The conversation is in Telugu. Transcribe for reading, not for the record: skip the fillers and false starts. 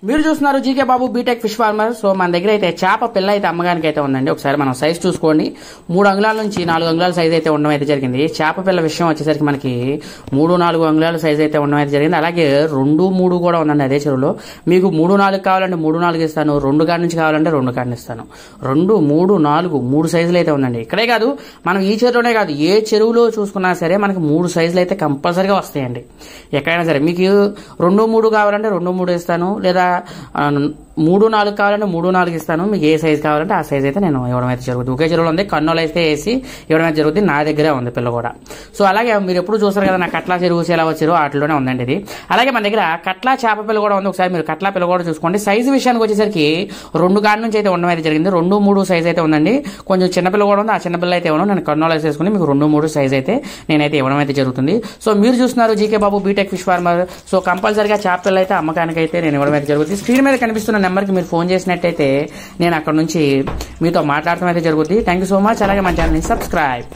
మీరు చూస్తున్నారు జీకే బాబు బీటెక్ ఫిష్ ఫార్మర్. సో మన దగ్గర అయితే చేప పిల్ల అయితే అమ్మగానికి అయితే ఉందండి. ఒకసారి మనం సైజ్ చూసుకోండి. 3 అంగుళాల నుంచి 4 అంగుళాల సైజ్ అయితే ఉండడం అయితే జరిగింది. చేప పిల్ల విషయం వచ్చేసరికి మనకి 3-4 అంగుళాల సైజ్ అయితే ఉండడం అయితే జరిగింది. అలాగే 2-3 కూడా ఉందండి అదే చెరువులో. మీకు 3-4 కావాలంటే 3-4 ఇస్తాను, 2 కాడి నుంచి కావాలంటే 2 కాడిని ఇస్తాను. 2-3-4 3 సైజులు అయితే ఉందండి. ఇక్కడే కాదు, మనం ఈ చెరువులోనే కాదు ఏ చెరువులో చూసుకున్నా సరే మనకి 3 సైజులు అయితే కంపల్సరీగా వస్తాయండి. ఎక్కడైనా సరే మీకు 2-3 కావాలంటే 2-3 ఇస్తాను, లేదా 3-4 కావాలంటే 3-4 ఇస్తాను. మీకు ఏ సైజ్ కావాలంటే ఆ సైజ్ అయితే నేను ఇవ్వడం అయితే జరుగుతుంది. ఒకే చెరువులో ఉంది, కన్నులు అయితే వేసి ఇవ్వడం అయితే జరుగుతుంది. నా దగ్గరే ఉంది పిల్ల కూడా. సో అలాగే మీరు ఎప్పుడు చూస్తారు కదా, నా కట్లా చెరువు సేలవ చెరువు వాటిలోనే ఉందండి ఇది. అలాగే మన దగ్గర కట్లా చేప పిల్ల కూడా ఉంది. ఒకసారి మీరు కట్లా పిల్ల కూడా చూసుకోండి. సైజు విషయానికి వచ్చేసరికి 2 కాడి నుంచి అయితే ఉండడం అయితే జరిగింది. 2-3 సైజ్ అయితే ఉందండి. కొంచెం చిన్నపిల్ల కూడా ఉంది. ఆ చిన్నపిల్ల అయితే ఇవ్వను, నేను కన్నులు వేసేసుకుని మీకు 2-3 సైజ్ అయితే నేనైతే ఇవ్వడం అయితే జరుగుతుంది. సో మీరు చూస్తున్నారు జీకే బాబు బీటెక్ ఫిష్ ఫార్మర్. సో కంపల్సరీగా చేప పిల్ల అయితే అమ్మకానికి అయితే నేను ఇవ్వడం అయితే జరుగుతుంది. స్క్రీన్ మీద కనిపిస్తున్న నెంబర్కి మీరు ఫోన్ చేసినట్టయితే నేను అక్కడ నుంచి మీతో మాట్లాడటం అయితే జరుగుతుంది. Thank you so much. అలాగే మన ఛానల్ని సబ్స్క్రైబ్.